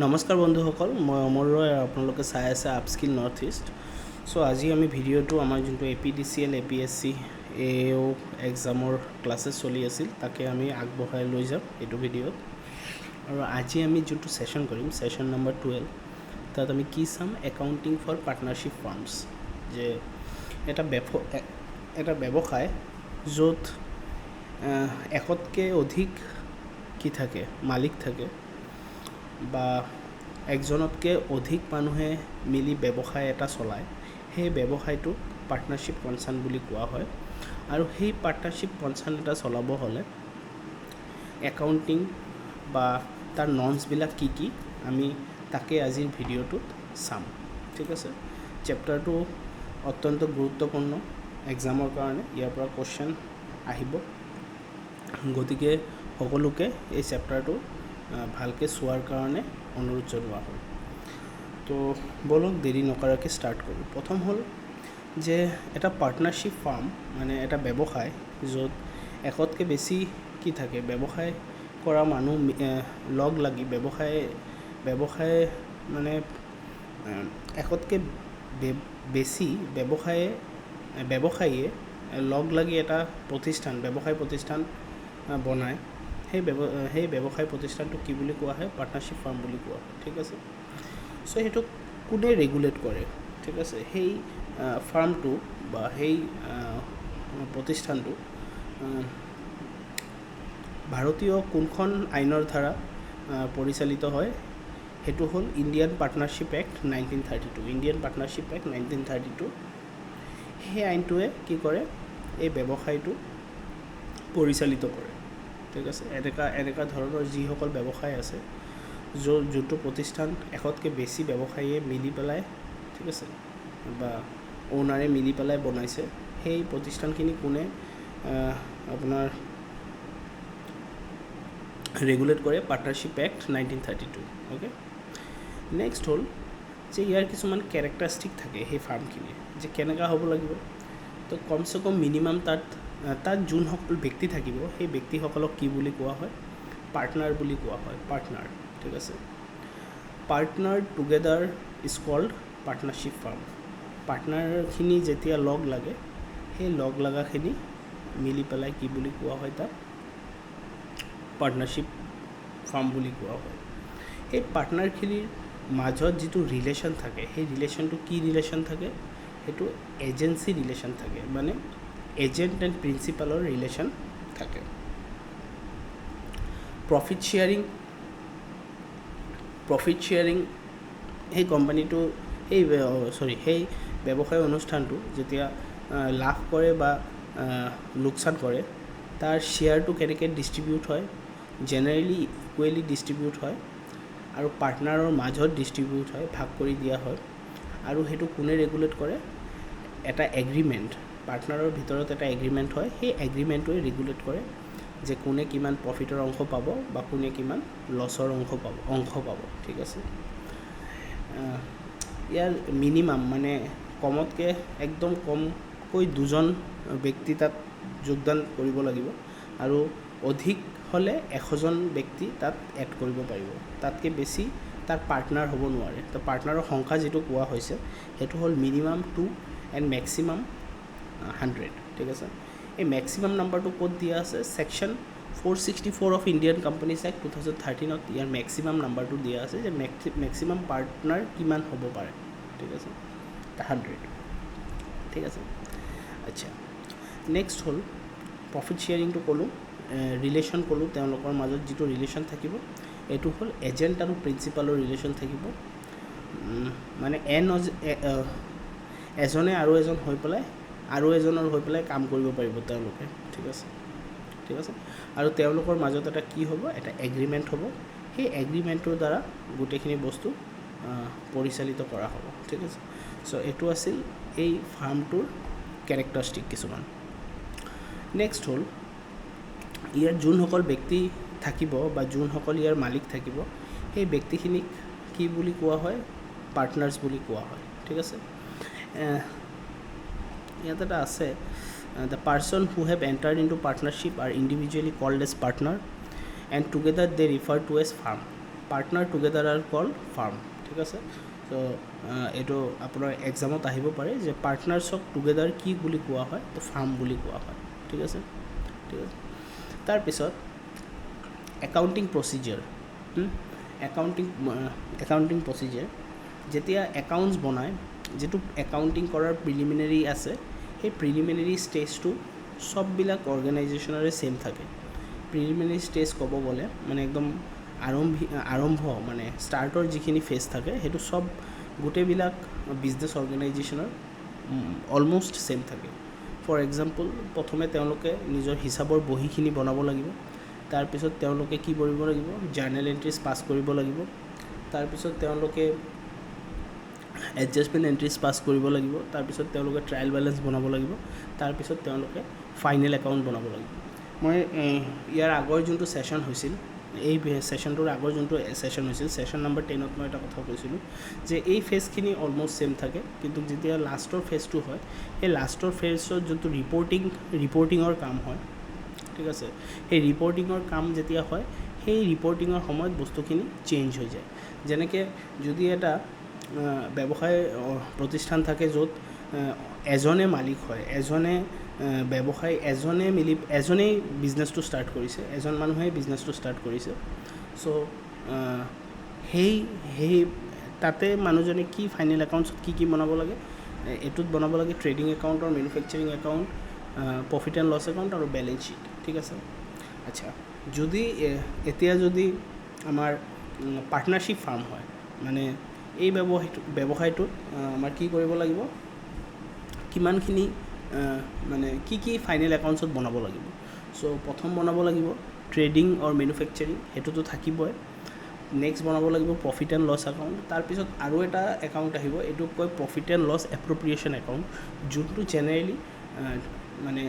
নমস্কাৰ বন্ধুসকল, মই অমৰ ৰয় আৰু আপোনালোকে চাই আছে আপস্কিল নৰ্থ ইষ্ট। চ' আজি আমি ভিডিঅ'টো আমাৰ যোনটো APDCL APSC AO এক্সামৰ ক্লাছেছ চলি আছিল তাকে আমি আগবঢ়াই লৈ যাম এইটো ভিডিঅ'ত। আৰু আজি আমি যোনটো ছেশ্যন কৰিম, ছেশ্যন নম্বৰ 12, তাত আমি কি চাম? Accounting for partnership firms. যে এটা ব্যৱসায় য'ত এশতকৈ অধিক কি থাকে, মালিক থাকে বা একজনতকৈ অধিক মানুহে মিলি ব্যৱসায় এটা চলায়, সেই ব্যৱসায়টোক পাৰ্টনাৰশ্বিপ কনচাৰ্ণ বুলি কোৱা হয়। আৰু সেই পাৰ্টনাৰশ্বিপ কনচাৰ্ণ এটা চলাব হ'লে একাউণ্টিং বা তাৰ নৰ্মছবিলাক কি কি, আমি তাকে আজিৰ ভিডিঅ'টোত চাম। ঠিক আছে, চেপ্টাৰটো অত্যন্ত গুৰুত্বপূৰ্ণ এক্সামৰ কাৰণে, ইয়াৰ পৰা কুৱেশ্যন আহিব, গতিকে সকলোকে এই চেপ্টাৰটো ভালকৈ চোৱাৰ কাৰণে অনুৰোধ জনোৱা হ'ল। তো বলক দেৰি নকৰাকৈ ষ্টাৰ্ট কৰোঁ। প্ৰথম হ'ল যে এটা পাৰ্টনাৰশ্বিপ ফাৰ্ম মানে এটা ব্যৱসায় য'ত এশতকৈ বেছি কি থাকে, ব্যৱসায় কৰা মানুহ লগ লাগি ব্যৱসায় মানে এশতকৈ বেছি ব্যৱসায়ীয়ে লগ লাগি এটা ব্যৱসায় প্ৰতিষ্ঠান বনায়। সেই ব্যৱসায় প্ৰতিষ্ঠানটো কি বুলি কোৱা হয়? পাৰ্টনাৰশ্বিপ ফাৰ্ম বুলি কোৱা হয়। ঠিক আছে, চ' সেইটো কোনে ৰেগুলেট কৰে? ঠিক আছে, সেই ফাৰ্মটো বা সেই প্ৰতিষ্ঠানটো ভাৰতীয় কোনখন আইনৰ দ্বাৰা পৰিচালিত হয়? সেইটো হ'ল Indian partnership act 1932। Indian partnership act 1932, সেই আইনটোৱে কি কৰে? এই ব্যৱসায়টো পৰিচালিত কৰে। ঠিক আছে, এনেকুৱা ধৰণৰ যিসকল ব্যৱসায় আছে, যোনটো প্ৰতিষ্ঠান এশতকৈ বেছি ব্যৱসায়ীয়ে মিলি পেলাই, ঠিক আছে, বা অ'নাৰে মিলি পেলাই বনাইছে, সেই প্ৰতিষ্ঠানখিনি কোনে আপোনাৰ ৰেগুলেট কৰে? Partnership act 1932। অ'কে, নেক্সট হ'ল যে ইয়াৰ কিছুমান কেৰেক্টাৰিষ্টিক থাকে সেই ফাৰ্মখিনিৰ, যে কেনেকুৱা হ'ব লাগিব। তো কমচে কম মিনিমাম তাত যোনসকল ব্যক্তি থাকিব, সেই ব্যক্তিসকলক কি বুলি কোৱা হয়? পাৰ্টনাৰ বুলি কোৱা হয়। পাৰ্টনাৰ, ঠিক আছে। Partner together is called partnership firm. পাৰ্টনাৰখিনি যেতিয়া লগ লাগে, সেই লগ লগাখিনি মিলি পেলাই কি বুলি কোৱা হয়? তাক পাৰ্টনাৰশ্বিপ ফাৰ্ম বুলি কোৱা হয়। সেই পাৰ্টনাৰখিনিৰ মাজত যিটো ৰিলেশ্যন থাকে, সেই ৰিলেশ্যনটো কি ৰিলেশ্যন থাকে? সেইটো এজেঞ্চি ৰিলেশ্যন থাকে, মানে এজেণ্ট এণ্ড প্ৰিন্সিপালৰ ৰিলেশ্যন থাকে। প্ৰফিট শ্বেয়াৰিং সেই কোম্পানীটো সেই ব্যৱসায় অনুষ্ঠানটো যেতিয়া লাভ কৰে বা লোকচান কৰে, তাৰ শ্বেয়াৰটো কেনেকৈ ডিষ্ট্ৰিবিউট হয়? জেনেৰেলি ইকুৱেলি ডিষ্ট্ৰিবিউট হয় আৰু পাৰ্টনাৰৰ মাজত ডিষ্ট্ৰিবিউট হয়, ভাগ কৰি দিয়া হয়। আৰু সেইটো কোনে ৰেগুলেট কৰে? এটা এগ্ৰিমেণ্ট, পাৰ্টনাৰৰ ভিতৰত এটা এগ্ৰিমেণ্ট হয়, সেই এগ্ৰিমেণ্টটোৱে ৰেগুলেট কৰে যে কোনে কিমান প্ৰফিটৰ অংশ পাব বা কোনে কিমান লছৰ অংশ পাব। ঠিক আছে, ইয়াৰ মিনিমাম মানে কমতকৈ একদম কমকৈ দুজন ব্যক্তি তাত যোগদান কৰিব লাগিব, আৰু অধিক হ'লে 100জন ব্যক্তি তাত এড কৰিব পাৰিব। তাতকৈ বেছি তাত পাৰ্টনাৰ হ'ব নোৱাৰে। তো পাৰ্টনাৰৰ সংখ্যা যিটো কোৱা হৈছে, সেইটো হ'ল মিনিমাম 2 এণ্ড মেক্সিমাম 100। ঠিক আছে, এই মেক্সিমাম নাম্বাৰটো ক'ত দিয়া আছে? Section 464 of Indian companies act 2013ত ইয়াৰ মেক্সিমাম নাম্বাৰটো দিয়া আছে, যে মেক্সিমাম পাৰ্টনাৰ কিমান হ'ব পাৰে। ঠিক আছে, 100। ঠিক আছে, আচ্ছা, নেক্সট হ'ল প্ৰফিট শ্বেয়াৰিংটো ক'লোঁ, ৰিলেশ্যন ক'লোঁ, তেওঁলোকৰ মাজত যিটো ৰিলেশ্যন থাকিব, এইটো হ'ল এজেণ্ট আৰু প্ৰিন্সিপালৰ ৰিলেশ্যন থাকিব। মানে এজনে আৰু এজনৰ হৈ পেলাই কাম কৰিব পাৰিব তেওঁলোকে। ঠিক আছে, আৰু তেওঁলোকৰ মাজত এটা কি হ'ব? এটা এগ্ৰিমেণ্ট হ'ব। সেই এগ্ৰিমেণ্টটোৰ দ্বাৰা গোটেইখিনি বস্তু পৰিচালিত কৰা হ'ব। ঠিক আছে, চ' এইটো আছিল এই ফাৰ্মটোৰ কেৰেক্টাৰিষ্টিক কিছুমান। নেক্সট হ'ল ইয়াৰ যোনসকল ব্যক্তি থাকিব বা যোনসকল ইয়াৰ মালিক থাকিব, সেই ব্যক্তিখিনিক কি বুলি কোৱা হয়? পাৰ্টনাৰ্ছ বুলি কোৱা হয়। ঠিক আছে, ইয়াত এটা আছে, the person who have entered into partnership are individually called as partner and together they refer to as firm. Partner together are called firm, ঠিক আছে। তো এইটো আপোনাৰ এক্সামত আহিব পাৰে যে পাৰ্টনাৰ্ছক টুগেডাৰ কি বুলি কোৱা হয়, তো ফাৰ্ম বুলি কোৱা হয়, ঠিক আছে। ঠিক আছে, তাৰপিছত একাউণ্টিং প্ৰচিজাৰ। একাউণ্টিং প্ৰচিজাৰ, যেতিয়া একাউণ্টছ বনায়, যিটো একাউণ্টিং কৰাৰ প্ৰিলিমিনাৰী আছে, সেই প্ৰিলিমিনাৰী ষ্টেজটো চববিলাক অৰ্গেনাইজেশ্যনৰে ছেইম থাকে। প্ৰিলিমিনাৰী ষ্টেজ ক'ব গ'লে মানে একদম আৰম্ভ মানে ষ্টাৰ্টৰ যিখিনি ফেজ থাকে, সেইটো চব গোটেইবিলাক বিজনেছ অৰ্গেনাইজেশ্যনৰ অলম'ষ্ট ছেইম থাকে। ফৰ এক্সাম্পল, প্ৰথমে তেওঁলোকে নিজৰ হিচাপৰ বহীখিনি বনাব লাগিব। তাৰপিছত তেওঁলোকে কি কৰিব লাগিব, জাৰ্নেল এণ্ট্ৰিজ পাছ কৰিব লাগিব। তাৰপিছত তেওঁলোকে এডজাষ্টমেণ্ট এণ্ট্ৰিজ পাছ কৰিব লাগিব। তাৰপিছত তেওঁলোকে ট্ৰায়েল বেলেঞ্চ বনাব লাগিব। তাৰপিছত তেওঁলোকে ফাইনেল একাউণ্ট বনাব লাগিব। মই ইয়াৰ আগৰ যোনটো ছেশ্যন হৈছিল, এই ছেশ্যনটোৰ আগৰ যোনটো ছেশ্যন হৈছিল, ছেশ্যন নম্বৰ 10ত মই এটা কথা কৈছিলোঁ যে এই ফেজখিনি অলম'ষ্ট ছেইম থাকে, কিন্তু যেতিয়া লাষ্টৰ ফেজটো হয়, সেই লাষ্টৰ ফেজত যোনটো ৰিপৰ্টিঙৰ কাম হয়, ঠিক আছে, সেই ৰিপৰ্টিঙৰ কাম যেতিয়া হয়, সেই ৰিপৰ্টিঙৰ সময়ত বস্তুখিনি চেঞ্জ হৈ যায়। যেনেকৈ যদি এটা ব্যৱসায় প্ৰতিষ্ঠান থাকে য'ত এজনে মালিক হয়, এজনেই বিজনেছটো ষ্টাৰ্ট কৰিছে, এজন মানুহেই বিজনেছটো ষ্টাৰ্ট কৰিছে। চ' সেই তাতে মানুহজনে কি ফাইনেল একাউণ্টছত কি বনাব লাগে, এইটোত বনাব লাগে ট্ৰেডিং একাউণ্ট আৰু manufacturing account, profit and loss account আৰু বেলেঞ্চ শ্বীট, ঠিক আছে। আচ্ছা, এতিয়া যদি আমাৰ পাৰ্টনাৰশ্বিপ ফাৰ্ম হয়, মানে এই ব্যৱসায়টোত আমাৰ কি কৰিব লাগিব, কিমানখিনি মানে কি ফাইনেল একাউণ্টছত বনাব লাগিব। চ' প্ৰথম বনাব লাগিব ট্ৰেডিং আৰু মেনুফেকচাৰিং, সেইটোতো থাকিবই। নেক্সট বনাব লাগিব প্ৰফিট এণ্ড লছ একাউণ্ট। তাৰপিছত আৰু এটা একাউণ্ট আহিব, এইটোক কয় profit and loss appropriation account, যোনটো জেনেৰেলি মানে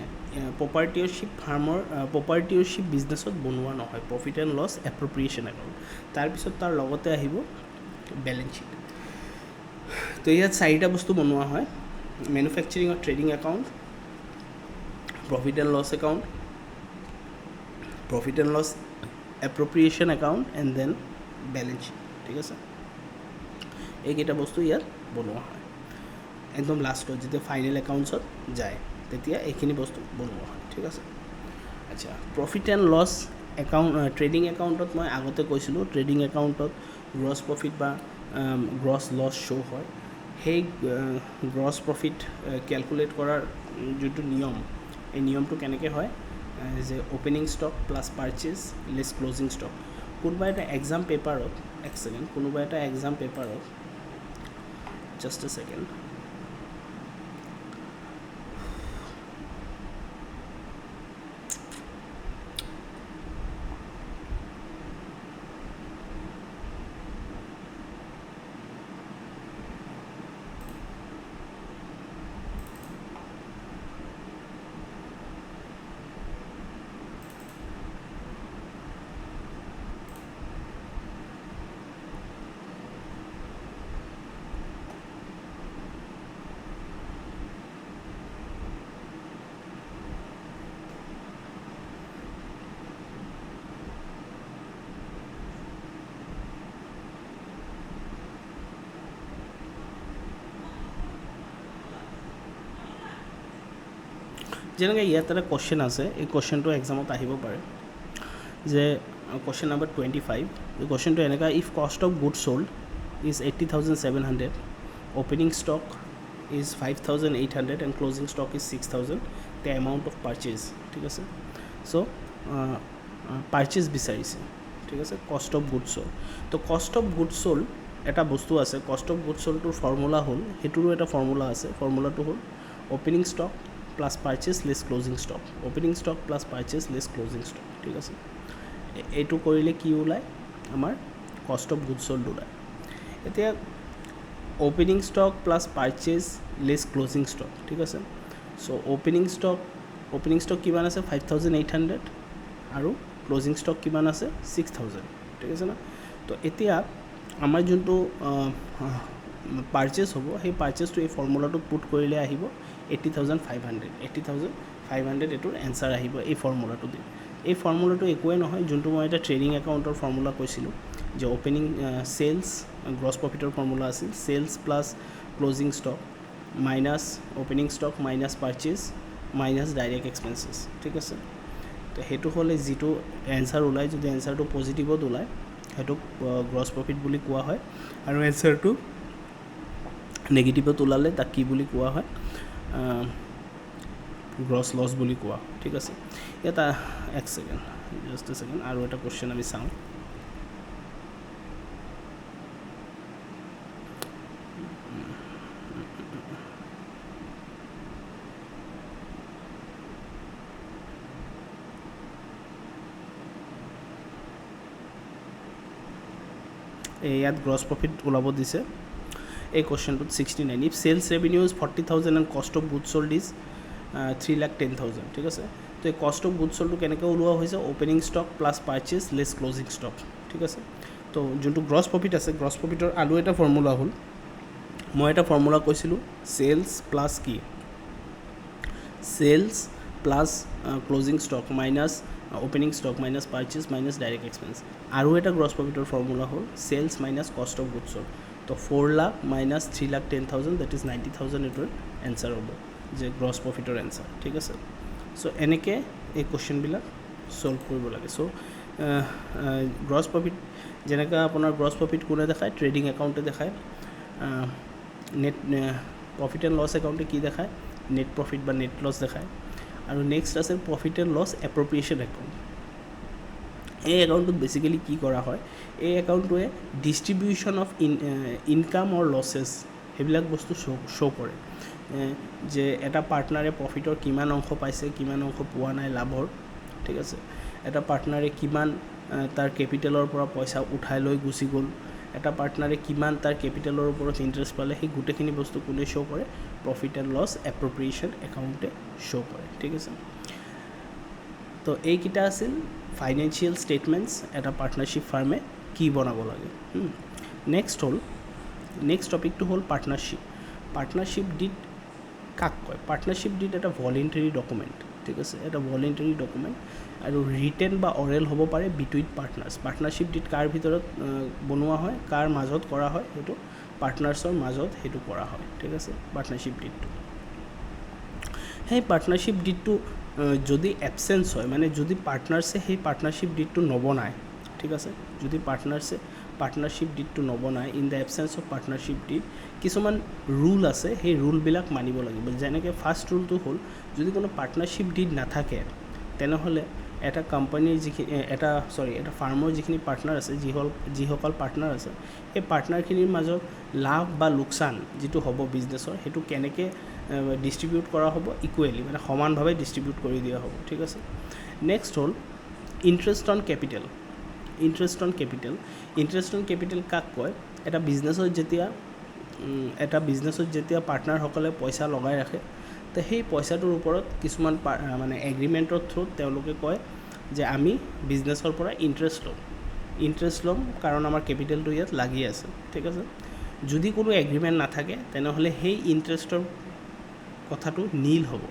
প্ৰপাৰ্টিয়ৰশ্বিপ বিজনেছত বনোৱা নহয়, profit and loss appropriation account. তাৰপিছত তাৰ লগতে আহিব বেলেঞ্চ শ্বীট। তো ইয়াত 4টা বস্তু বনোৱা হয়, মেনুফেকচাৰিং আৰু trading account, profit and loss account, profit and loss appropriation account, and then balance sheet, ঠিক আছে। এইকেইটা বস্তু ইয়াত বনোৱা হয়। একদম লাষ্টত যেতিয়া ফাইনেল একাউণ্টছত যায়, তেতিয়া এইখিনি বস্তু বনোৱা হয়, ঠিক আছে। আচ্ছা, profit and loss account, trading একাউণ্টত মই আগতে কৈছিলোঁ, ট্ৰেডিং একাউণ্টত গ্ৰছ প্ৰফিট বা গ্ৰছ লছ শ্ব' হয়। সেই গ্ৰছ প্ৰফিট কেলকুলেট কৰাৰ যোনটো নিয়ম, এই নিয়মটো কেনেকৈ হয় যে opening stock plus purchase less closing stock. কোনোবা এটা এক্সাম পেপাৰত জাষ্ট এ ছেকেণ্ড, যেনেকৈ ইয়াত এটা কুৱেশ্যন আছে, এই কুৱেশ্যনটো এক্সামত আহিব পাৰে যে কুৱেশ্যন নম্বৰ 25, এই কুৱেশ্যনটো এনেকুৱা, if cost of good sold is 80,700, opening stock is 5,800 and closing stock is 6,000, the amount of purchase, ঠিক আছে। চ' পাৰ্চেজ বিচাৰিছে, ঠিক আছে, কষ্ট অফ গুড চ'ল্ড। তো কষ্ট অফ গুড চ'ল্ড এটা বস্তু আছে, কষ্ট অফ গুড চ'ল্ডটোৰ ফৰ্মুলা হ'ল, সেইটোৰো এটা ফৰ্মুলা আছে, ফৰ্মুলাটো হ'ল opening stock plus purchase less closing stock, opening stock plus purchase less closing stock, ঠিক আছে। এইটো কৰিলে কি ওলায়, আমাৰ কষ্ট অফ গুড চ'ল্ড ওলায়। এতিয়া opening stock plus purchase less closing stock, ঠিক আছে। চ' অ'পেনিং ষ্টক কিমান আছে 5,800 আৰু ক্ল'জিং ষ্টক কিমান আছে 6,000, ঠিক আছে না। তো এতিয়া আমাৰ যোনটো পাৰ্চেজ হ'ব, সেই পাৰ্চেজটো এই ফৰ্মুলাটোত পুট কৰিলে আহিব 80,500, 80,500 এইটোৰ এনচাৰ আহিব এই ফৰ্মুলাটো দি। এই ফৰ্মুলাটো একোৱেই নহয়, যোনটো মই এটা ট্ৰেডিং একাউণ্টৰ ফৰ্মুলা কৈছিলোঁ যে অপেনিং সেলছ গ্ৰছ প্ৰফিটৰ ফৰ্মুলা আছিল sales plus closing stock minus opening stock minus purchase minus direct expenses ঠিক আছে তো সেইটো হ'লে যিটো এনচাৰ ওলায় যদি এনচাৰটো পজিটিভত ওলায় সেইটোক গ্ৰছ প্ৰফিট বুলি কোৱা হয় আৰু এনচাৰটো নেগেটিভত ওলালে তাক কি বুলি কোৱা হয় গ্ৰছ লছ বুলি কোৱা ঠিক আছে এটা এক ছেকেণ্ড জাষ্ট এ ছেকেণ্ড আৰু এটা কুৱেশ্যন আমি চাওঁ ইয়াত গ্ৰছ প্ৰফিট ওলাব দিছে এই কুৱেশ্যনটোত 69 if sales revenue is 40,000 and cost of goods sold is 3,10,000 ঠিক আছে তো এই কষ্ট অফ গুডছ চল্ডটো কেনেকৈ ওলোৱা হৈছে opening stock plus purchase less closing stock ঠিক আছে তো যোনটো গ্ৰছ প্ৰফিট আছে গ্ৰছ প্ৰফিটৰ আৰু এটা ফৰ্মুলা হ'ল মই এটা ফৰ্মুলা কৈছিলোঁ চেলছ প্লাছ কি sales plus closing stock minus opening stock minus purchase minus direct expense আৰু এটা গ্ৰছ প্ৰফিটৰ ফৰ্মুলা হ'ল sales minus cost of goods sold তো 4 লাখ মাইনাছ 3,10,000 দ্যাট ইজ 90,000 এইটোৰ এনচাৰ হ'ব যে গ্ৰছ প্ৰফিটৰ এনচাৰ ঠিক আছে চ' এনেকৈ এই কুৱেশ্যনবিলাক ছল্ভ কৰিব লাগে চ' গ্ৰছ প্ৰফিট যেনেকৈ আপোনাৰ গ্ৰছ প্ৰফিট কোনে দেখায় ট্ৰেডিং একাউণ্টে দেখায় নেট প্ৰফিট এণ্ড লছ একাউণ্টে কি দেখায় নেট প্ৰফিট বা নেট লছ দেখায় আৰু নেক্সট আছে profit and loss appropriation account এই একাউণ্টটোত বেচিকেলি কি কৰা হয় এই একাউণ্টটোৱে distribution of income or losses সেইবিলাক বস্তু শ্ব' কৰে যে এটা পাৰ্টনাৰে প্ৰফিটৰ কিমান অংশ পাইছে কিমান অংশ পোৱা নাই লাভৰ ঠিক আছে এটা পাৰ্টনাৰে কিমান তাৰ কেপিটেলৰ পৰা পইচা উঠাই লৈ গুচি গ'ল এটা পাৰ্টনাৰে কিমান তাৰ কেপিটেলৰ ওপৰত ইণ্টাৰেষ্ট পালে সেই গোটেইখিনি বস্তু কোনে শ্ব' কৰে প্ৰফিট এণ্ড লছ এপ্ৰপ্ৰিয়েশ্যন একাউণ্টে শ্ব' কৰে ঠিক আছে তো এইকেইটা আছিল ফাইনেন্সিয়েল ষ্টেটমেণ্টছ এটা পাৰ্টনাৰশ্বিপ ফাৰ্মে কি বনাব লাগে নেক্সট টপিকটো হ'ল পাৰ্টনাৰশ্বিপ ডিড কাক কয় পাৰ্টনাৰশ্বিপ ডিড এটা ভলেণ্টাৰী ডকুমেণ্ট ঠিক আছে এটা ভলেণ্টাৰী ডকুমেণ্ট আৰু ৰিটেন বা অৰেল হ'ব পাৰে বিটুইন পাৰ্টনাৰশ্বিপ ডিড কাৰ ভিতৰত বনোৱা হয় কাৰ মাজত কৰা হয় সেইটো পাৰ্টনাৰ্ছৰ মাজত সেইটো কৰা হয় ঠিক আছে পাৰ্টনাৰশ্বিপ ডিডটো সেই পাৰ্টনাৰশ্বিপ ডিডটো যদি এবচেঞ্চ হয় মানে যদি পাৰ্টনাৰ্ছে সেই পাৰ্টনাৰশ্বিপ ডিডটো নবনায় ঠিক আছে যদি পাৰ্টনাৰশ্বিপ ডিডটো নবনায় in the absence of partnership deed কিছুমান ৰুল আছে সেই ৰুলবিলাক মানিব লাগিব যেনেকৈ ফাৰ্ষ্ট ৰুলটো হ'ল যদি কোনো পাৰ্টনাৰশ্বিপ ডিড নাথাকে তেনেহ'লে এটা কোম্পানীৰ এটা ফাৰ্মৰ যিখিনি পাৰ্টনাৰ আছে যিসকল পাৰ্টনাৰ আছে সেই পাৰ্টনাৰখিনিৰ মাজত লাভ বা লোকচান যিটো হ'ব বিজনেছৰ সেইটো কেনেকৈ ডিষ্ট্ৰিবিউট কৰা হ'ব ইকুৱেলি মানে সমানভাৱে ডিষ্ট্ৰিবিউট কৰি দিয়া হ'ব ঠিক আছে নেক্সট হ'ল ইণ্টাৰেষ্ট অন কেপিটেল কাক কয় এটা বিজনেছত যেতিয়া পাৰ্টনাৰসকলে পইচা লগাই ৰাখে তো সেই পইচাটোৰ ওপৰত কিছুমান মানে এগ্ৰিমেণ্টৰ থ্ৰুত তেওঁলোকে কয় যে আমি বিজনেছৰ পৰা ইণ্টাৰেষ্ট ল'ম কাৰণ আমাৰ কেপিটেলটো ইয়াত লাগি আছে ঠিক আছে যদি কোনো এগ্ৰিমেণ্ট নাথাকে তেনেহ'লে সেই ইণ্টাৰেষ্টৰ কথাটো নীল হ'ব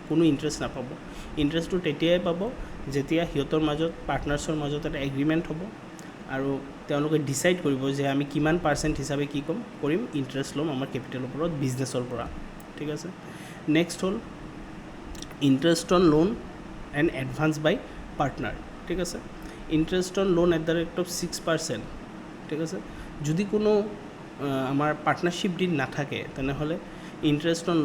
কোনো ইণ্টাৰেষ্ট নাপাব ইণ্টাৰেষ্টটো তেতিয়াই পাব যেতিয়া সিহঁতৰ মাজত পাৰ্টনাৰ্ছৰ মাজত এটা এগ্ৰিমেণ্ট হ'ব আৰু তেওঁলোকে ডিচাইড কৰিব যে আমি কিমান পাৰ্চেণ্ট হিচাপে কি কৰিম ইণ্টাৰেষ্ট ল'ম আমাৰ কেপিটেলৰ ওপৰত বিজনেছৰ পৰা ঠিক আছে নেক্সট হ'ল interest on loan and advance by partner ঠিক আছে interest on loan at the rate of 6% ঠিক আছে যদি কোনো আমাৰ পাৰ্টনাৰশ্বিপ ডিড নাথাকে তেনেহ'লে ইণ্টাৰেষ্ট অন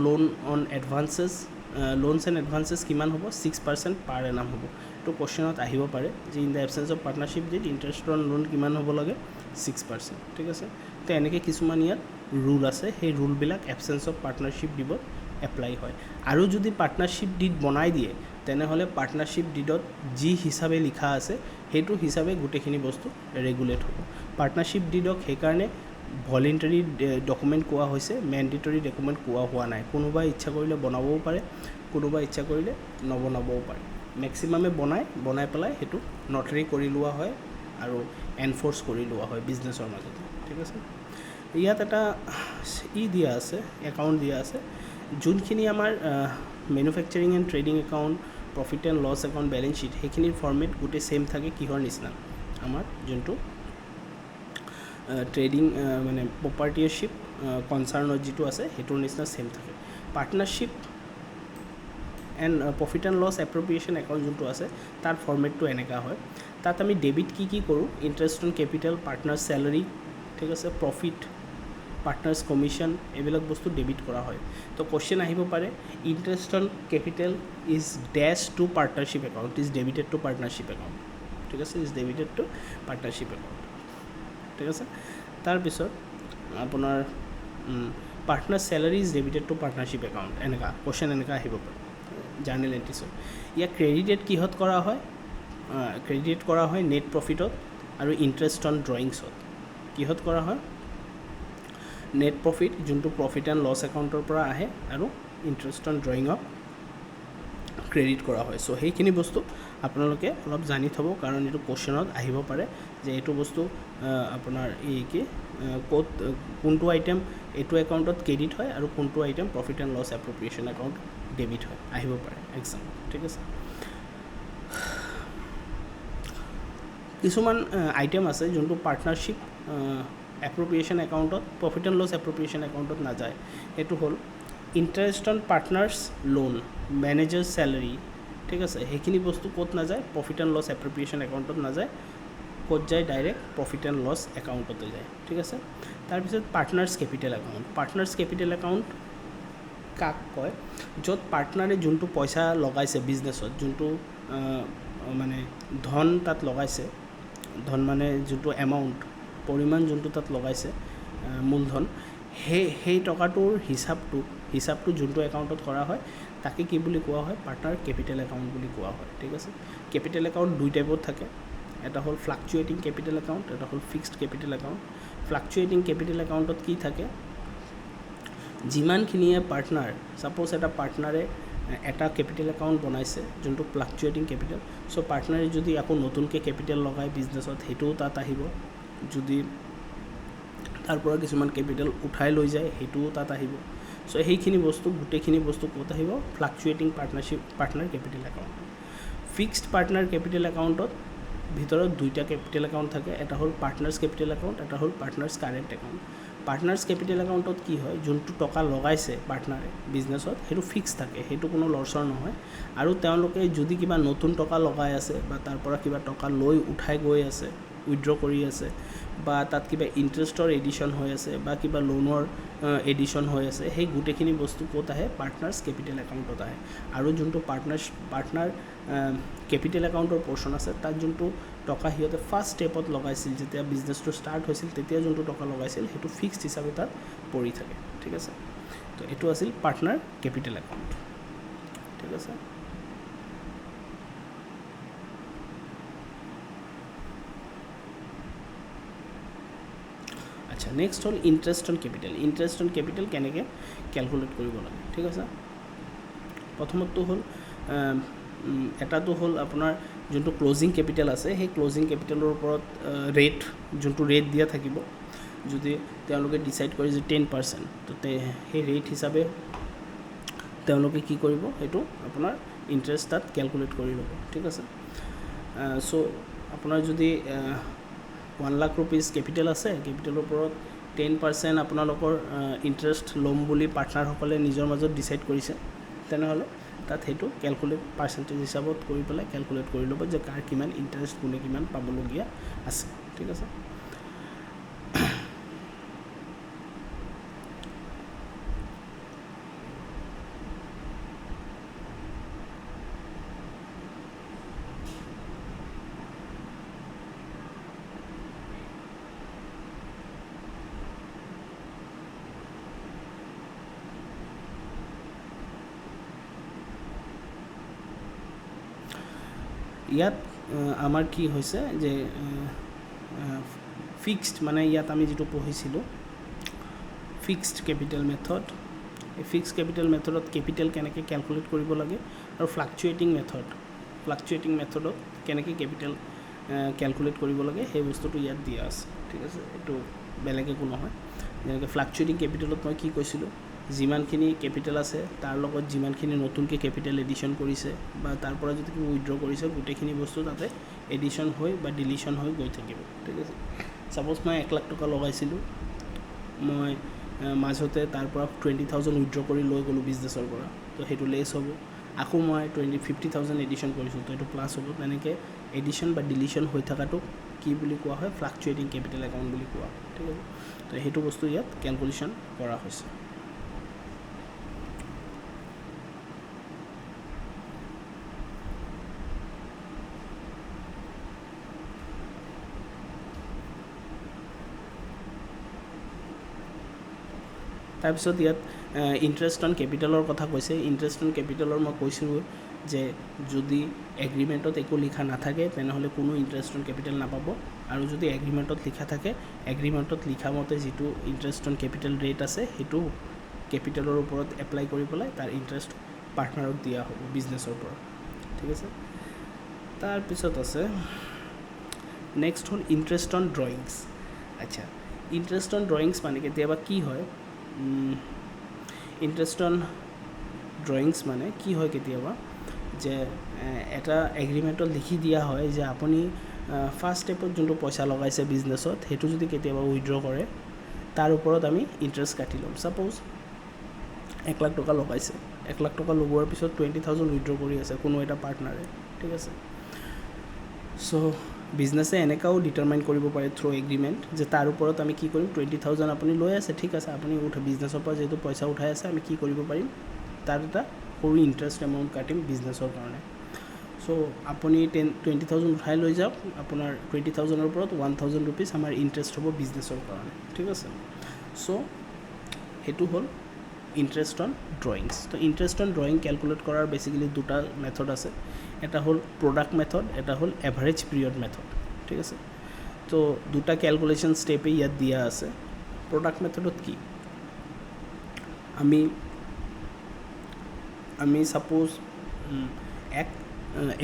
লোনছ এণ্ড এডভান্সেছ কিমান হ'ব 6% পাৰ এনাম হ'ব এইটো কুৱেশ্যনত আহিব পাৰে যে in the absence of partnership did interest on loan কিমান হ'ব লাগে 6% ঠিক আছে তো এনেকৈ কিছুমান ইয়াত ৰুল আছে সেই ৰুলবিলাক এবচেঞ্চ অফ পাৰ্টনাৰশ্বিপ ডিডত এপ্লাই হয় আৰু যদি পাৰ্টনাৰশ্বিপ ডিড বনাই দিয়ে তেনেহ'লে পাৰ্টনাৰশ্বিপ ডিডত যি হিচাপে লিখা আছে সেইটো হিচাপে গোটেইখিনি বস্তু ৰেগুলেট হ'ব পাৰ্টনাৰশ্বিপ ডিডক সেইকাৰণে ভলেণ্টাৰী ডকুমেণ্ট কোৱা হৈছে মেণ্ডেটৰী ডকুমেণ্ট কোৱা হোৱা নাই কোনোবাই ইচ্ছা কৰিলে বনাবও পাৰে কোনোবাই ইচ্ছা কৰিলে নবনাবও পাৰে মেক্সিমামে বনাই পেলাই সেইটো নটাৰী কৰি লোৱা হয় আৰু এনফৰ্চ কৰি লোৱা হয় বিজনেছৰ মাজতে ঠিক আছে ইয়াত এটা দিয়া আছে একাউণ্ট দিয়া আছে যোনখিনি আমাৰ manufacturing and trading account profit and loss account balance sheet সেইখিনিৰ ফৰ্মেট গোটেই ছেইম থাকে কিহৰ নিচিনা আমাৰ যোনটো ট্ৰেডিং মানে প্ৰপাৰ্টিয়াৰশ্বিপ কনচাৰ্ণত যিটো আছে সেইটোৰ নিচিনা ছেম থাকে। Partnership and profit and loss appropriation account যোনটো আছে তাৰ ফৰ্মেটটো এনেকুৱা হয়। তাত আমি ডেবিট কি কৰোঁ, interest on capital, partner salary, ঠিক আছে, প্ৰফিট, পাৰ্টনাৰ্ছ কমিশ্যন, এইবিলাক বস্তু ডেবিট কৰা হয়। তো কুৱেশ্যন আহিব পাৰে, ইণ্টাৰেষ্ট অন কেপিটেল ইজ ডেছ to partnership account, is debited to partnership account, ঠিক আছে, is debited to partnership account, ঠিক আছে। তাৰপিছত আপোনাৰ partner salary is debited to partnership account, এনেকুৱা কুৱেশ্যন এনেকুৱা আহিব পাৰে জাৰ্নেল এণ্ট্ৰিছত। ইয়াক ক্ৰেডিটেড কিহত কৰা হয়, ক্ৰেডিট কৰা হয় নেট প্ৰফিটত আৰু ইণ্টাৰেষ্ট অন ড্ৰয়িংছত। কিহত কৰা হয়, নেট প্ৰফিট যোনটো প্ৰফিট এণ্ড লছ একাউণ্টৰ পৰা আহে আৰু ইণ্টাৰেষ্ট অন ড্ৰয়িঙক ক্ৰেডিট কৰা হয়। চ' সেইখিনি বস্তু আপোনালোকে অলপ জানি থ'ব, কাৰণ এইটো কুৱেশ্যনত আহিব পাৰে যে এইটো বস্তু আপোনাৰ এই কি ক'ত কোনটো আইটেম এইটো একাউণ্টত ক্ৰেডিট হয় আৰু কোনটো item profit and loss appropriation account debit হয়, আহিব পাৰে এক্সাম, ঠিক আছে। কিছুমান আইটেম আছে যোনটো পাৰ্টনাৰশ্বিপ এপ্ৰপ্ৰিয়েশ্যন একাউণ্টত, প্ৰফিট এণ্ড লছ এপ্ৰপ্ৰিয়েশ্যন একাউণ্টত নাযায়। সেইটো হ'ল interest on partners loan, manager salary, ঠিক আছে, সেইখিনি বস্তু ক'ত নাযায়, প্ৰফিট এণ্ড লছ এপ্ৰপ্ৰিয়েশ্যন একাউণ্টত নাযায়, ক'ত যায়, ডাইৰেক্ট প্ৰফিট এণ্ড লছ একাউণ্টতে যায়, ঠিক আছে। তাৰপিছত partners capital account, partners capital account কাক কয়, য'ত পাৰ্টনাৰে যোনটো পইচা লগাইছে বিজনেছত, যোনটো মানে ধন তাত লগাইছে, ধন মানে যোনটো এমাউণ্ট, পৰিমাণ যোনটো তাত লগাইছে মূলধন, সেই টকাটোৰ হিচাপটো যোনটো একাউণ্টত কৰা হয় তাকে কি বুলি কোৱা হয়, পাৰ্টনাৰ কেপিটেল একাউণ্ট বুলি কোৱা হয়, ঠিক আছে। কেপিটেল একাউণ্ট দুই টাইপত থাকে, এটা হ'ল ফ্লাকচুৱেটিং কেপিটেল একাউণ্ট, এটা হ'ল ফিক্সড কেপিটেল একাউণ্ট। ফ্লাকচুৱেটিং কেপিটেল একাউণ্টত কি থাকে, যিমানখিনিয়ে পাৰ্টনাৰ, ছাপ'জ এটা পাৰ্টনাৰে এটা কেপিটেল একাউণ্ট বনাইছে যোনটো ফ্লাকচুৱেটিং কেপিটেল, চ' পাৰ্টনাৰে যদি আকৌ নতুনকৈ কেপিটেল লগায় বিজনেছত সেইটোও তাত আহিব, যদি তাৰ পৰা কিছুমান কেপিটেল উঠাই লৈ যায় সেইটোও তাত আহিব। চ' সেইখিনি বস্তু গোটেইখিনি বস্তু ক'ত আহিব, fluctuating partner capital account. Fixed partner capital একাউণ্টত ভিতৰত দুইটা কেপিটেল একাউণ্ট থাকে, এটা হ'ল পাৰ্টনাৰ্ছ কেপিটেল একাউণ্ট, এটা হ'ল partners current account. Partners capital একাউণ্টত কি হয়, যোনটো টকা লগাইছে পাৰ্টনাৰে বিজনেছত সেইটো ফিক্স থাকে, সেইটো কোনো লৰচৰ নহয়। আৰু তেওঁলোকে যদি কিবা নতুন টকা লগাই আছে বা তাৰ পৰা কিবা টকা লৈ উঠাই গৈ আছে, উইথড্ৰ কৰি আছে, বা তাত কিবা ইণ্টাৰেষ্টৰ এডিশ্যন হৈ আছে বা কিবা লোনৰ এডিশ্যন হৈ আছে, সেই গোটেইখিনি বস্তু ক'ত আহে, পাৰ্টনাৰ্ছ কেপিটেল একাউণ্টত আহে। আৰু যোনটো পাৰ্টনাৰ কেপিটেল একাউণ্টৰ পৰ্চন আছে, তাত যোনটো টকা সিহঁতে ফাৰ্ষ্ট ষ্টেপত লগাইছিল, যেতিয়া বিজনেছটো ষ্টাৰ্ট হৈছিল তেতিয়া যোনটো টকা লগাইছিল সেইটো ফিক্সড হিচাপে তাত পৰি থাকে, ঠিক আছে। তো এইটো আছিল পাৰ্টনাৰ কেপিটেল একাউণ্ট, ঠিক আছে। আচ্ছা, নেক্সট হ'ল interest on capital. Interest on capital কেনেকৈ কেলকুলেট কৰিব লাগে, ঠিক আছে। প্ৰথমটো হ'ল এটাটো হ'ল আপোনাৰ যোনটো ক্লজিং কেপিটেল আছে, সেই ক্লজিং কেপিটেলৰ ওপৰত যোনটো ৰেট দিয়া থাকিব, যদি তেওঁলোকে ডিচাইড কৰে যে 10%, তো সেই ৰেট হিচাপে তেওঁলোকে কি কৰিব, সেইটো আপোনাৰ ইণ্টাৰেষ্ট তাত কেলকুলেট কৰি ল'ব, ঠিক আছে। চ' আপোনাৰ যদি 1 লাখ ৰুপিজ কেপিটেল আছে, কেপিটেলৰ ওপৰত 10% আপোনালোকৰ ইণ্টাৰেষ্ট ল'ম বুলি পাৰ্টনাৰসকলে নিজৰ মাজত ডিচাইড কৰিছে, তেনেহ'লে তাত সেইটো কেলকুলেট পাৰ্চেণ্টেজ হিচাপত কৰি পেলাই কেলকুলেট কৰি ল'ব যে কাৰ কিমান ইণ্টাৰেষ্ট কোনে কিমান পাবলগীয়া আছে, ঠিক আছে। ইয়াত আমাৰ কি হৈছে যে ফিক্সড, মানে ইয়াত আমি যিটো পঢ়িছিলোঁ ফিক্সড কেপিটেল মেথড, এই ফিক্সড কেপিটেল মেথডত কেপিটেল কেনেকৈ কেলকুলেট কৰিব লাগে, আৰু ফ্লাকচুৱেটিং মেথডত কেনেকৈ কেপিটেল কেলকুলেট কৰিব লাগে, সেই বস্তুটো ইয়াত দিয়া আছে, ঠিক আছে। এইটো বেলেগ একো নহয়। যেনেকৈ ফ্লাকচুৱেটিং কেপিটেলত মই কি কৈছিলোঁ, যিমানখিনি কেপিটেল আছে তাৰ লগত যিমানখিনি নতুনকৈ কেপিটেল এডিশ্যন কৰিছে বা তাৰ পৰা যদি উইথড্ৰ কৰিছে, গোটেইখিনি বস্তু তাতে এডিশ্যন হৈ বা ডিলিশ্যন হৈ গৈ থাকিব, ঠিক আছে। ছাপ'জ মই 1 লাখ টকা লগাইছিলোঁ, মই মাজতে তাৰ পৰা 20,000 উইথড্ৰ কৰি লৈ গ'লোঁ বিজনেছৰ পৰা, তো সেইটো লেছ হ'ব। আকৌ মই 50,000 এডিশ্যন কৰিছোঁ, তো এইটো প্লাছ হ'ব। তেনেকৈ এডিশ্যন বা ডিলিশ্যন হৈ থকাটোক কি বুলি কোৱা হয়, ফ্লাকচুৱেটিং কেপিটেল একাউণ্ট বুলি কোৱা হয়, ঠিক আছে। তো সেইটো বস্তু ইয়াত কেলকুলেশ্যন কৰা হৈছে। তাৰপিছত ইয়াত ইণ্টাৰেষ্ট অন কেপিটেলৰ কথা কৈছে। ইণ্টাৰেষ্ট অন কেপিটেলৰ মই কৈছোঁ যে যদি এগ্ৰিমেণ্টত একো লিখা নাথাকে তেনেহ'লে কোনো ইণ্টাৰেষ্ট অন কেপিটেল নাপাব, আৰু যদি এগ্ৰিমেণ্টত লিখা থাকে, এগ্ৰিমেণ্টত লিখা মতে যিটো ইণ্টাৰেষ্ট অন কেপিটেল ৰেট আছে সেইটো কেপিটেলৰ ওপৰত এপ্লাই কৰি পেলাই তাৰ ইণ্টাৰেষ্ট পাৰ্টনাৰক দিয়া হ'ব বিজনেছৰ পৰা, ঠিক আছে। তাৰপিছত আছে নেক্সট হ'ল ইণ্টাৰেষ্ট অন ড্ৰয়িংছ। আচ্ছা, ইণ্টাৰেষ্ট অন ড্ৰয়িংছ মানে কেতিয়াবা কি হয়, ইণ্টাৰেষ্ট অন ড্ৰয়িংছ মানে কি হয় কেতিয়াবা যে এটা এগ্ৰিমেণ্টত লিখি দিয়া হয় যে আপুনি ফাৰ্ষ্ট ষ্টেপত যোনটো পইচা লগাইছে বিজনেছত সেইটো যদি কেতিয়াবা উইথড্ৰ কৰে তাৰ ওপৰত আমি ইণ্টাৰেষ্ট কাটি ল'ম। ছাপ'জ 1 লাখ টকা লগাইছে, 1 লাখ টকা লগোৱাৰ পিছত 20,000 উইথড্ৰ কৰি আছে কোনো এটা পাৰ্টনাৰে, ঠিক আছে। চ' বিজনেছে এনেকুৱাও ডিটাৰমাইন কৰিব পাৰে থ্ৰু এগ্ৰিমেণ্ট যে তাৰ ওপৰত আমি কি কৰিম, 20,000 আপুনি লৈ আছে, ঠিক আছে, আপুনি বিজনেছৰ পৰা যিহেতু পইচা উঠাই আছে আমি কি কৰিব পাৰিম, তাৰ এটা সৰু ইণ্টাৰেষ্ট এমাউণ্ট কাটিম বিজনেছৰ কাৰণে। চ' আপুনি 20,000 উঠাই লৈ যাওক, আপোনাৰ 20,000ৰ ওপৰত 1,000 ৰুপিজ আমাৰ ইণ্টাৰেষ্ট হ'ব বিজনেছৰ কাৰণে, ঠিক আছে। চ' সেইটো হ'ল ইণ্টাৰেষ্ট অন ড্ৰয়িংছ। তো ইণ্টাৰেষ্ট অন ড্ৰয়িং কেলকুলেট কৰাৰ বেচিকেলি দুটা মেথড আছে, এটা হ'ল প্ৰডাক্ট মেথড, এটা হ'ল এভাৰেজ পিৰিয়ড মেথড, ঠিক আছে। তো দুটা কেলকুলেশ্যন ষ্টেপেই ইয়াত দিয়া আছে। প্ৰডাক্ট মেথডত কি, আমি ছাপ'জ 1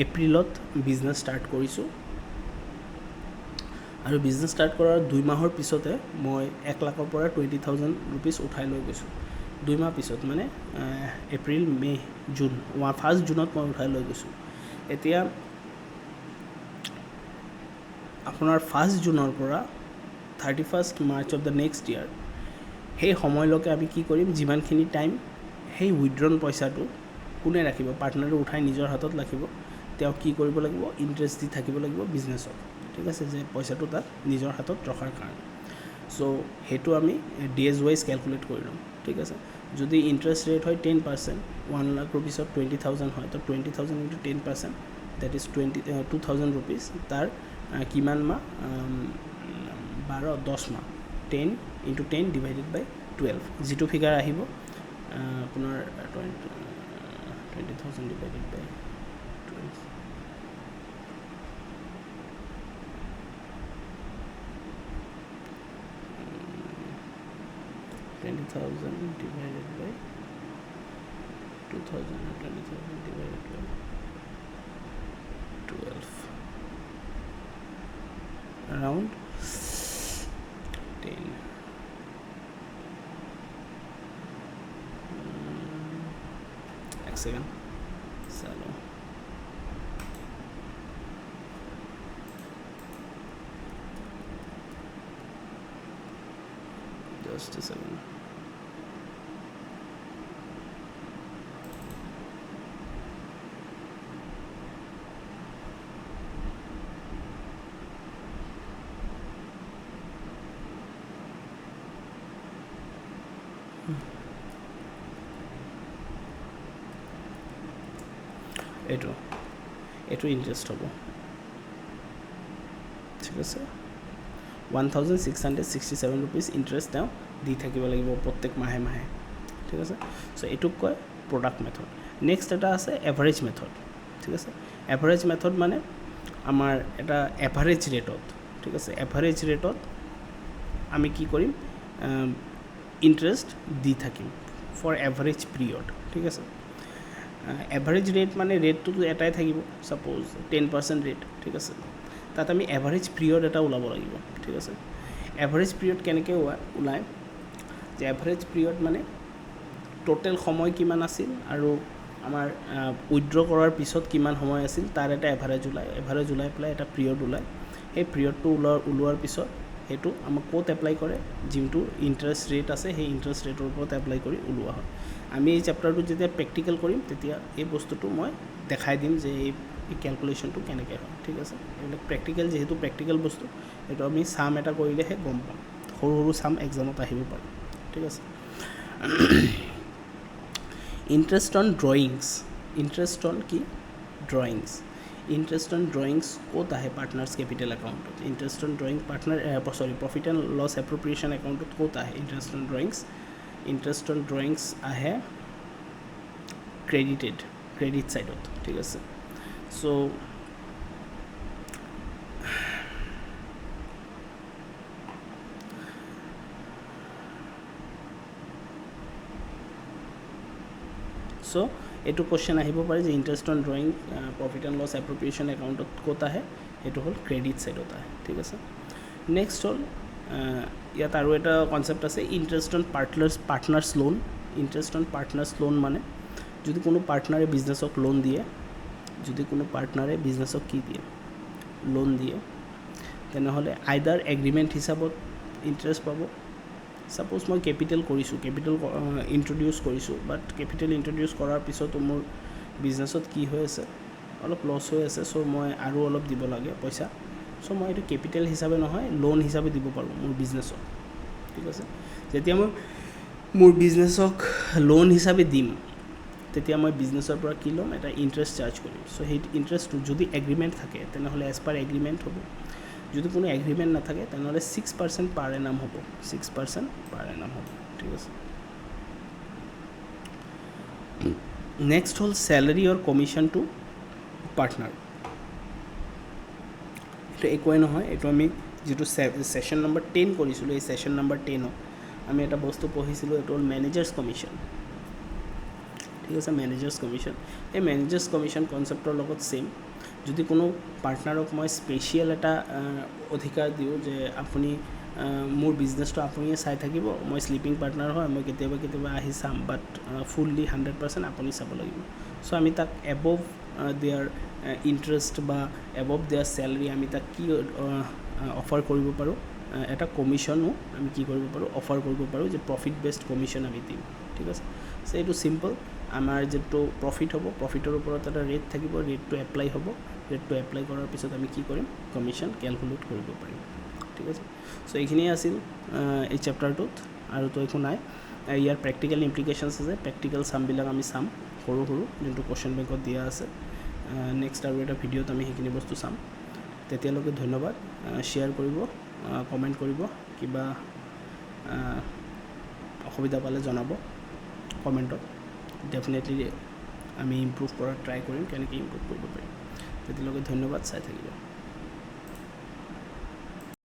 এপ্ৰিলত বিজনেছ ষ্টাৰ্ট কৰিছোঁ, আৰু বিজনেছ ষ্টাৰ্ট কৰাৰ 2 মাহৰ পিছতে মই 1 লাখৰ পৰা 20,000 ৰুপিজ উঠাই লৈ গৈছোঁ। 2 মাহ পিছত মানে এপ্ৰিল, মে', জুন, 1 জুনত মই উঠাই লৈ গৈছোঁ। এতিয়া আপোনাৰ 1 জুনৰ পৰা 31 মাৰ্চ অফ দ্য নেক্সট ইয়াৰ, সেই সময়লৈকে আমি কি কৰিম, যিমানখিনি টাইম সেই উইথড্ৰন পইচাটো কোনে ৰাখিব, পাৰ্টনাৰে উঠাই নিজৰ হাতত ৰাখিব, তেওঁ কি কৰিব লাগিব, ইণ্টাৰেষ্ট দি থাকিব লাগিব বিজনেছত, ঠিক আছে, যে পইচাটো তাত নিজৰ হাতত ৰখাৰ কাৰণে। চ' সেইটো আমি ডেজ ৱাইজ কেলকুলেট কৰি ল'ম, ঠিক আছে। যদি ইণ্টাৰেষ্ট ৰেট হয় 10%, 1 লাখ ৰুপিছত 20,000 হয়, তো 20,000 ইনটু 10%, দেট ইজ 2,000 ৰুপিজ। তাৰ কিমান মাহ, 10 মাহ, 10 ইনটু 10 ডিভাইডেড বাই 12, যিটো ফিগাৰ আহিব আপোনাৰ 20,000 divided by 12, 20,000 divided by 2,000 and 20,000 divided by 12, around 10. एक सेकंड, चलो just a second. এইটো ইণ্টাৰেষ্ট হ'ব, ঠিক আছে। 1,667 ৰুপিজ ইণ্টাৰেষ্ট তেওঁ দি থাকিব লাগিব প্ৰত্যেক মাহে মাহে, ঠিক আছে। চ' এইটোক কয় প্ৰডাক্ট মেথড। নেক্সট এটা আছে এভাৰেজ মেথড, ঠিক আছে। এভাৰেজ মেথড মানে আমাৰ এটা এভাৰেজ ৰেটত, ঠিক আছে, এভাৰেজ ৰেটত আমি কি কৰিম, ইণ্টাৰেষ্ট দি থাকিম ফৰ এভাৰেজ পিৰিয়ড, ঠিক আছে। এভাৰেজ ৰেট মানে ৰেটটোতো এটাই থাকিব, ছাপ'জ 10% ৰেট, ঠিক আছে। তাত আমি এভাৰেজ পিৰিয়ড এটা ওলাব লাগিব, ঠিক আছে। এভাৰেজ পিৰিয়ড কেনেকৈ ওলায়, যে এভাৰেজ পিৰিয়ড মানে টোটেল সময় কিমান আছিল আৰু আমাৰ উইথড্ৰ কৰাৰ পিছত কিমান সময় আছিল তাৰ এটা এভাৰেজ ওলায়। এভাৰেজ ওলাই পেলাই এটা পিৰিয়ড ওলায়। সেই পিৰিয়ডটো ওলোৱাৰ পিছত সেইটো আমাক ক'ত এপ্লাই কৰে যোনটো ইণ্টাৰেষ্ট ৰেট আছে সেই ইণ্টাৰেষ্ট ৰেটৰ ওপৰত এপ্লাই কৰি ওলোৱা হয় আমি এই চেপ্টাৰটোত যেতিয়া প্ৰেক্টিকেল কৰিম তেতিয়া এই বস্তুটো মই দেখাই দিম যে এই ক্যালকুলেশনটো কেনেকৈ হয় ঠিক আছে এইবিলাক প্ৰেক্টিকেল যেহেতু প্ৰেক্টিকেল বস্তু এইটো আমি সাম এটা কৰিলেহে গম পাম সৰু সৰু সাম এক্সামত আহিব পাৰে ঠিক আছে interest on drawings interest on কি ড্ৰয়িংস ইন্টাৰেস্ট অন ড্ৰয়িংস ক'ত আহে পাৰ্টনাৰ্ছ কেপিটেল একাউণ্টত interest on drawing profit and loss appropriation একাউণ্টত ক'ত আহে ইন্টাৰেস্ট অন ড্ৰয়িংছ আহে ক্ৰেডিট ছাইডত ঠিক আছে চ' এইটো কোৱেশ্চন আহিব পাৰে যে interest on drawing profit and loss appropriation একাউণ্টত ক'ত আহে এইটো হ'ল ক্ৰেডিট ছাইডত আহে ঠিক আছে নেক্সট হ'ল ইয়াত আৰু এটা কনচেপ্ট আছে interest on partners loan interest on partners loan মানে যদি কোনো পাৰ্টনাৰে বিজনেছক লোন দিয়ে যদি কোনো পাৰ্টনাৰে বিজনেছক কি দিয়ে লোন দিয়ে তেনেহ'লে আইদাৰ এগ্ৰিমেণ্ট হিচাপত ইণ্টাৰেষ্ট পাব সাপোজ মই কেপিটেল কৰিছোঁ কেপিটেল ইন্ট্ৰডিউচ কৰিছোঁ বাট কেপিটেল ইন্ট্ৰডিউচ কৰাৰ পিছতো মোৰ বিজনেছত কি হৈ আছে অলপ লছ হৈ আছে চ' মই আৰু অলপ দিব লাগে পইচা চ' মই এইটো কেপিটেল হিচাপে নহয় লোন হিচাপে দিব পাৰোঁ মোৰ বিজনেছক ঠিক আছে যেতিয়া মই মোৰ বিজনেছক লোন হিচাপে দিম তেতিয়া মই বিজনেছৰ পৰা কি ল'ম এটা ইণ্টাৰেষ্ট চাৰ্জ কৰিম চ' সেই ইণ্টাৰেষ্টটো যদি এগ্ৰিমেণ্ট থাকে তেনেহ'লে এজ পাৰ এগ্ৰিমেণ্ট হ'ব যদি কোনো এগ্ৰিমেণ্ট নাথাকে তেনেহ'লে 6% পাৰ এনাম হ'ব 6% পাৰ এনাম হ'ব ঠিক আছে নেক্সট হ'ল চেলাৰী অৰ কমিশ্যন টু পাৰ্টনাৰ এইটো একোৱেই নহয় এইটো আমি যিটো ছেশ্যন নম্বৰ 10 কৰিছিলোঁ এই ছেশ্যন নম্বৰ 10ত আমি এটা বস্তু পঢ়িছিলোঁ এইটো হ'ল মেনেজাৰ্ছ কমিশ্যন ঠিক আছে মেনেজাৰ্ছ কমিশ্যন এই মেনেজাৰ্ছ কমিশ্যন কনচেপ্টৰ লগত ছেইম যদি কোনো পাৰ্টনাৰক মই স্পেচিয়েল এটা অধিকাৰ দিওঁ যে আপুনি মোৰ বিজনেছটো আপুনিয়ে চাই থাকিব মই স্লিপিং পাৰ্টনাৰ হয় মই কেতিয়াবা আহি চাম বাট ফুললি 100% আপুনি চাব লাগিব চ' আমি তাক এবভ দেয়াৰ ইণ্টাৰেষ্ট বা এবভ দেয়াৰ চেলাৰী আমি তাক কি অফাৰ কৰিব পাৰোঁ এটা কমিশ্যনো আমি কি কৰিব পাৰোঁ অফাৰ কৰিব পাৰোঁ যে প্ৰফিট বেছড কমিশ্যন আমি দিম ঠিক আছে চ' এইটো চিম্পল আমাৰ যিটো প্ৰফিট হ'ব প্ৰফিটৰ ওপৰত এটা ৰেট থাকিব ৰেটটো এপ্লাই হ'ব ৰেটটো এপ্লাই কৰাৰ পিছত আমি কি কৰিম কমিশ্যন কেলকুলেট কৰিব পাৰিম ঠিক আছে চ' এইখিনিয়ে আছিল এই চেপ্টাৰটোত আৰুতো একো নাই ইয়াৰ প্ৰেক্টিকেল ইমপ্লিকেশ্যনছ আছে প্ৰেক্টিকেল চামবিলাক আমি চাম সৰু যোনটো কুৱেশ্যন বেংকত দিয়া আছে নেক্সট আৰু এটা ভিডিঅ'ত আমি সেইখিনি বস্তু চাম তেতিয়ালৈকে ধন্যবাদ শ্বেয়াৰ কৰিব কমেণ্ট কৰিব কিবা অসুবিধা পালে জনাব কমেণ্টত ডেফিনেটলি আমি ইম্প্ৰুভ কৰাৰ ট্ৰাই কৰিম কেনেকৈ ইম্প্ৰুভ কৰিব পাৰিম তেতিয়ালৈকে ধন্যবাদ চাই থাকিব